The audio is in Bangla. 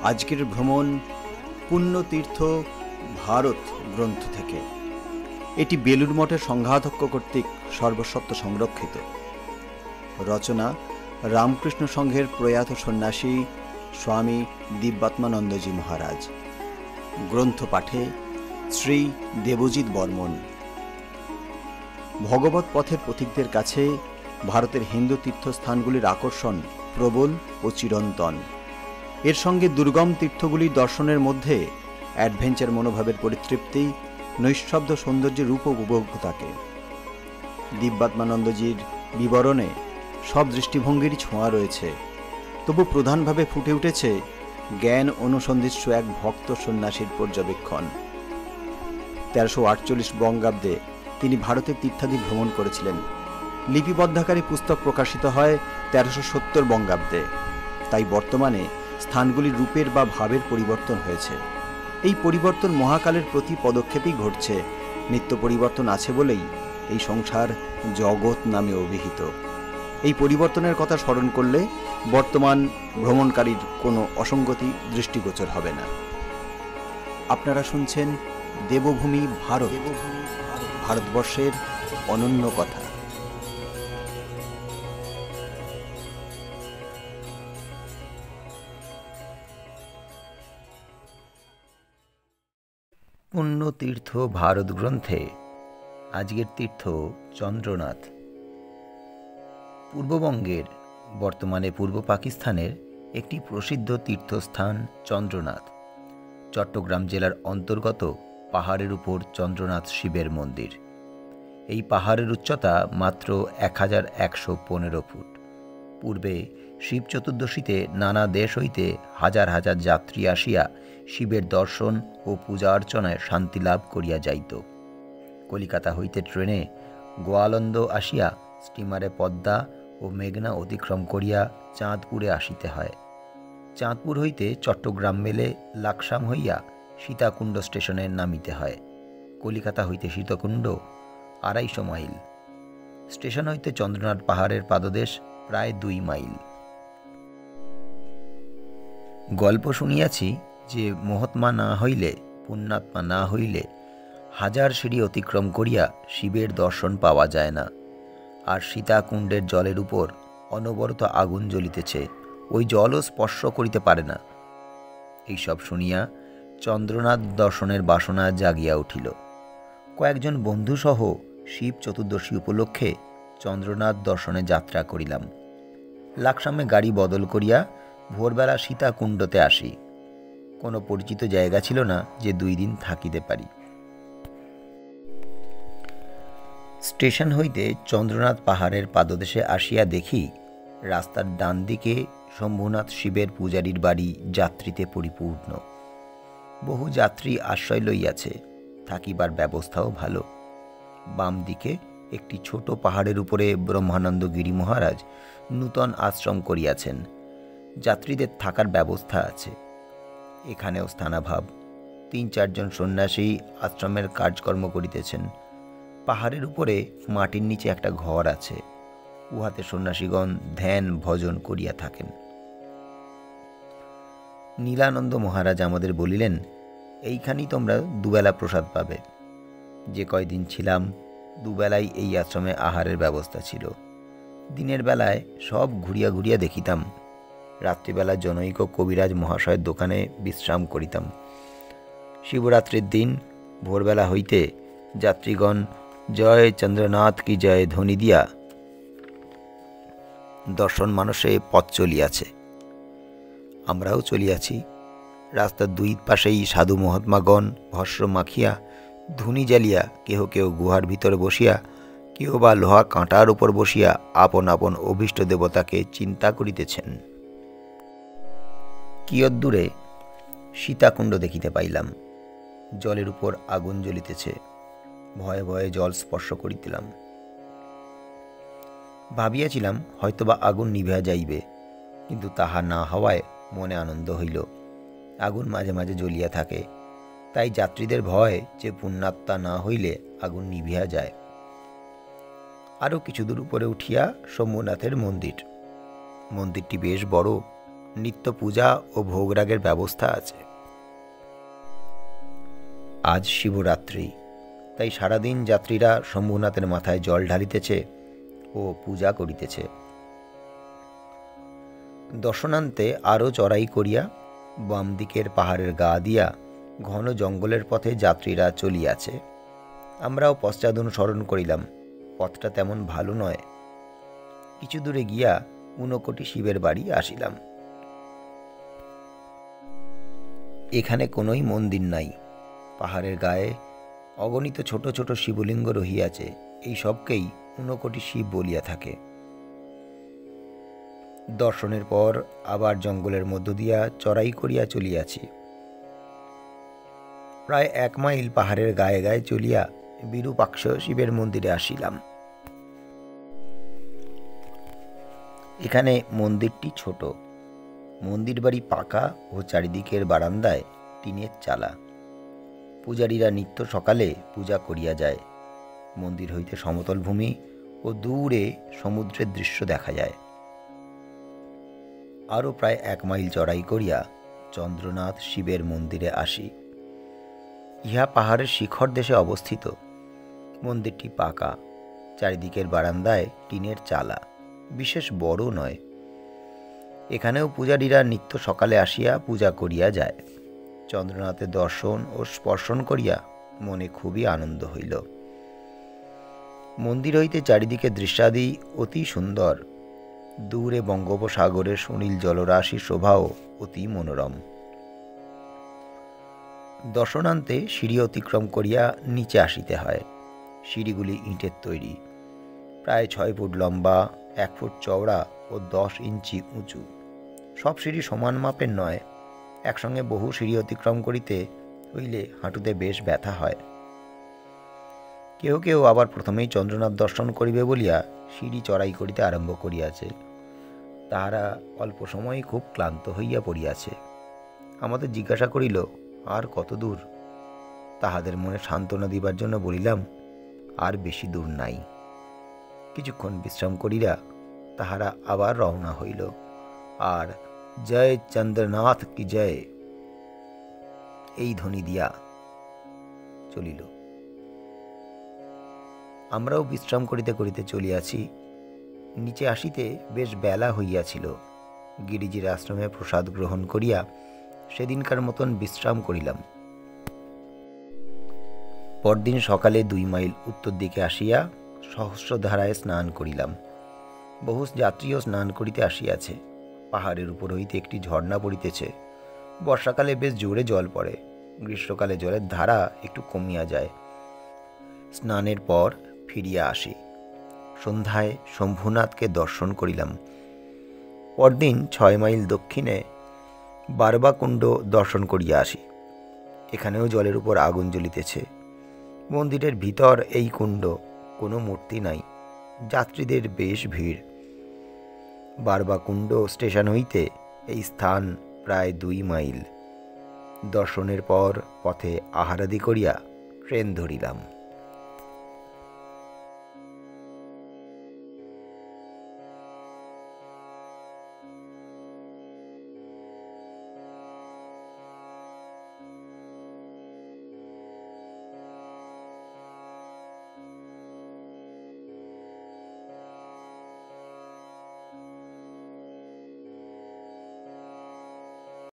আজকের ভ্রমণ পুণ্যতীর্থ ভারত গ্রন্থ থেকে। এটি বেলুড় মঠের সংঘাধ্যক্ষ কর্তৃক সর্বস্বত্ব সংরক্ষিত। রচনা রামকৃষ্ণ সংঘের প্রয়াত সন্ন্যাসী স্বামী দিব্যাত্মানন্দজি মহারাজ। গ্রন্থ পাঠে শ্রী দেবজিৎ বর্মন। ভগবত পথের পথিকদের কাছে ভারতের হিন্দু তীর্থস্থানগুলির আকর্ষণ প্রবল ও চিরন্তন। এর সঙ্গে দুর্গম তীর্থগুলির দর্শনের মধ্যে অ্যাডভেঞ্চার মনোভাবের পরিতৃপ্তি, নৈঃশব্দ সৌন্দর্যের রূপ উপভোগ থাকে। দিব্যাত্মানন্দজির বিবরণে সব দৃষ্টিভঙ্গিরই ছোঁয়া রয়েছে, তবু প্রধানভাবে ফুটে উঠেছে জ্ঞান অনুসন্ধিৎসু এক ভক্ত সন্ন্যাসীর পর্যবেক্ষণ। 1348 বঙ্গাব্দে তিনি ভারতের তীর্থাদি ভ্রমণ করেছিলেন। লিপিবদ্ধাকারী পুস্তক প্রকাশিত হয় 1370 বঙ্গাব্দে। তাই বর্তমানে স্থানগুলির রূপের বা ভাবের পরিবর্তন হয়েছে। এই পরিবর্তন মহাকালের প্রতি পদক্ষেপেই ঘটছে। নিত্য পরিবর্তন আছে বলেই এই সংসার জগৎ নামে অভিহিত। এই পরিবর্তনের কথা স্মরণ করলে বর্তমান ভ্রমণকারীর কোনো অসঙ্গতি দৃষ্টিগোচর হবে না। আপনারা শুনছেন দেবভূমি ভারত, ভারতবর্ষের অনন্য কথা। পুণ্যতীর্থ ভারত গ্রন্থে আজকের তীর্থ চন্দ্রনাথ। পূর্ববঙ্গের, বর্তমানে পূর্ব পাকিস্তানের একটি প্রসিদ্ধ তীর্থস্থান চন্দ্রনাথ। চট্টগ্রাম জেলার অন্তর্গত পাহাড়ের উপর চন্দ্রনাথ শিবের মন্দির। এই পাহাড়ের উচ্চতা মাত্র 1115 ফুট। পূর্বে শিব চতুর্দশীতে নানা দেশ হইতে হাজার হাজার যাত্রী আসিয়া শিবের দর্শন ও পূজা অর্চনায় শান্তি লাভ করিয়া যাইত। কলিকাতা হইতে ট্রেনে গোয়ালন্দ আসিয়া স্টিমারে পদ্মা ও মেঘনা অতিক্রম করিয়া চাঁদপুরে আসিতে হয়। চাঁদপুর হইতে চট্টগ্রাম মেলে লাকসাম হইয়া সীতাকুণ্ড স্টেশনে নামিতে হয়। কলিকাতা হইতে সীতাকুণ্ড 250 মাইল। স্টেশন হইতে চন্দ্রনাথ পাহাড়ের পাদদেশ প্রায় 2 মাইল। গল্প শুনিয়াছি যে মহাত্মা না হইলে, পুণ্যাত্মা না হইলে হাজার সিঁড়ি অতিক্রম করিয়া শিবের দর্শন পাওয়া যায় না। আর সীতাকুণ্ডের জলের উপর অনবরত আগুন জ্বলিতেছে, ওই জলও স্পর্শ করিতে পারে না। এইসব শুনিয়া চন্দ্রনাথ দর্শনের বাসনা জাগিয়া উঠিল। কয়েকজন বন্ধুসহ শিব চতুর্দশী উপলক্ষে চন্দ্রনাথ দর্শনে যাত্রা করিলাম। লাকসামে গাড়ি বদল করিয়া ভোরবেলা সীতাকুণ্ডতে আসি। কোনো পরিচিত জায়গা ছিল না যে 2 দিন থাকিতে পারি। স্টেশন হইতে চন্দ্রনাথ পাহাড়ের পাদদেশে আসিয়া দেখি রাস্তার ডান দিকে শম্ভুনাথ শিবের পূজারীর বাড়ি যাত্রীতে পরিপূর্ণ। বহু যাত্রী আশ্রয় লইয়াছে, থাকিবার ব্যবস্থাও ভালো। বাম দিকে একটি ছোট পাহাড়ের উপরে ব্রহ্মানন্দ গিরি মহারাজ নূতন আশ্রম করিয়াছেন। যাত্রীদের থাকার ব্যবস্থা আছে। এখানেও স্থানাভাব। 3-4 জন সন্ন্যাসী আশ্রমের কাজকর্ম করিতেছেন। পাহাড়ের উপরে মাটির নিচে একটা ঘর আছে, উহাতে সন্ন্যাসীগণ ধ্যান ভজন করিয়া থাকেন। নীলানন্দ মহারাজ আমাদের বলিলেন, এইখানেই তোমরা দুবেলা প্রসাদ পাবে। যে কয়দিন ছিলাম, দুবেলাই এই আশ্রমে আহারের ব্যবস্থা ছিল। দিনের বেলায় সব ঘুরিয়া ঘুরিয়া দেখিতাম। রাত্রিবেলা জনৈক কবিরাজ মহাশয়ের দোকানে বিশ্রাম করিতাম। শিবরাত্রির দিন ভোরবেলা হইতে যাত্রীগণ জয় চন্দ্রনাথ কি জয় ধ্বনি দিয়া দর্শন মানসে পথ চলিয়াছে। আমরাও চলিয়াছি। রাস্তার 2 পাশেই সাধু মহাত্মাগণ ভস্ম মাখিয়া, ধুনি জ্বালিয়া, কেহ কেহ গুহার ভিতরে বসিয়া, কেহ বা লোহা কাঁটার উপর বসিয়া আপন আপন অভীষ্ট দেবতাকে চিন্তা করিতেছেন। কিয়দ্দূরে সীতাকুণ্ড দেখিতে পাইলাম। জলের উপর আগুন জ্বলিতেছে। ভয়ে ভয়ে জল স্পর্শ করিতেলাম। ভাবিয়াছিলাম হয়তোবা আগুন নিভিয়া যাইবে, কিন্তু তাহা না হওয়ায় মনে আনন্দ হইল। আগুন মাঝে মাঝে জ্বলিয়া থাকে, তাই যাত্রীদের ভয় যে পুণ্যাত্মা না হইলে আগুন নিভিয়া যায়। আরও কিছু দূর উপরে উঠিয়া শম্ভুনাথের মন্দির। মন্দিরটি বেশ বড়। নিত্য পূজা ও ভোগরাগের ব্যবস্থা আছে। আজ শিবরাত্রি, তাই সারাদিন যাত্রীরা শম্ভুনাথের মাথায় জল ঢালিতেছে ও পূজা করিতেছে। দর্শনান্তে আরও চড়াই করিয়া বাম দিকের পাহাড়ের গা দিয়া ঘন জঙ্গলের পথে যাত্রীরা চলিয়াছে। আমরাও পশ্চাৎ অনুসরণ করিলাম। পথটা তেমন ভালো নয়। কিছু দূরে গিয়া ঊনকোটি শিবের বাড়ি আসিলাম। এখানে কোনোই মন্দির নাই। পাহাড়ের গায়ে অগণিত ছোট ছোট শিবলিঙ্গ রহিয়াছে। এই সবকেই ঊনকোটি শিব বলিয়া থাকে। দর্শনের পর আবার জঙ্গলের মধ্য দিয়া চড়াই করিয়া চলিয়াছি। প্রায় 1 মাইল পাহাড়ের গায়ে গায়ে চলিয়া বিরূপাক্ষ শিবের মন্দিরে আসিলাম। এখানে মন্দিরটি ছোট। মন্দির বাড়ি পাকা ও চারিদিকের বারান্দায় টিনের চালা। পূজারীরা নিত্য সকালে পূজা করিয়া যায়। মন্দির হইতে সমতল ভূমি ও দূরে সমুদ্রের দৃশ্য দেখা যায়। আরও প্রায় 1 মাইল চড়াই করিয়া চন্দ্রনাথ শিবের মন্দিরে আসি। ইহা পাহাড়ের শিখর দেশে অবস্থিত। মন্দিরটি পাকা, চারিদিকের বারান্দায় টিনের চালা, বিশেষ বড় নয়। এখানেও পূজারীরা নিত্য সকালে আসিয়া পূজা করিয়া যায়। চন্দ্রনাথের দর্শন ও স্পর্শন করিয়া মনে খুবই আনন্দ হইল। মন্দির হইতে চারিদিকে দৃশ্যাদি অতি সুন্দর। দূরে বঙ্গোপসাগরের সুনীল জলরাশি শোভাও অতি মনোরম। দর্শনান্তে সিঁড়ি অতিক্রম করিয়া নিচে আসিতে হয়। সিঁড়িগুলি ইটের তৈরি, প্রায় 6 ফুট লম্বা, 1 ফুট চওড়া ও 10 ইঞ্চি উঁচু। সব সিঁড়ি সমান মাপের নয়। একসঙ্গে বহু সিঁড়ি অতিক্রম করিতে হইলে হাঁটুতে বেশ ব্যথা হয়। কেউ কেউ আবার প্রথমেই চন্দ্রনাথ দর্শন করিবে বলিয়া সিঁড়ি চড়াই করিতে আরম্ভ করিয়াছে। তাহারা অল্প সময়ে খুব ক্লান্ত হইয়া পড়িয়াছে। আমাদের জিজ্ঞাসা করিল, আর কত দূর? তাহাদের মনে সান্ত্বনা দিবার জন্য বলিলাম, আর বেশি দূর নাই। কিছুক্ষণ বিশ্রাম করিয়া তাহারা আবার রওনা হইল। আর জয় চন্দ্রনাথ কি জয় এই ধ্বনি দিয়া চলিল। আমরাও বিশ্রাম করিতে করিতে চলিয়াছি। নিচে আসিতে বেশ বেলা হইয়াছিল। গিরিজির আশ্রমে প্রসাদ গ্রহণ করিয়া সেদিনকার মতন বিশ্রাম করিলাম। পরদিন সকালে 2 মাইল উত্তর দিকে আসিয়া সহস্রধারায় স্নান করিলাম। বহু যাত্রীও স্নান করিতে আসিয়াছে। পাহাড়ের উপর হইতে একটি ঝর্ণা পড়িতেছে। বর্ষাকালে বেশ জোরে জল পড়ে। গ্রীষ্মকালে জলের ধারা একটু কমিয়া যায়। স্নানের পর ফিরিয়া আসি। সন্ধ্যায় শম্ভুনাথকে দর্শন করিলাম। পরদিন 6 মাইল দক্ষিণে বারবাকুণ্ড দর্শন করিয়া আসি। এখানেও জলের উপর আগুন জ্বলিতেছে। মন্দিরের ভিতর এই কুণ্ড, কোনো মূর্তি নাই। যাত্রীদের বেশ ভিড়। বারবাকুণ্ড স্টেশন হইতে এই স্থান প্রায় 2 মাইল। দর্শনের পর পথে আহারাদি করিয়া ট্রেন ধরিলাম।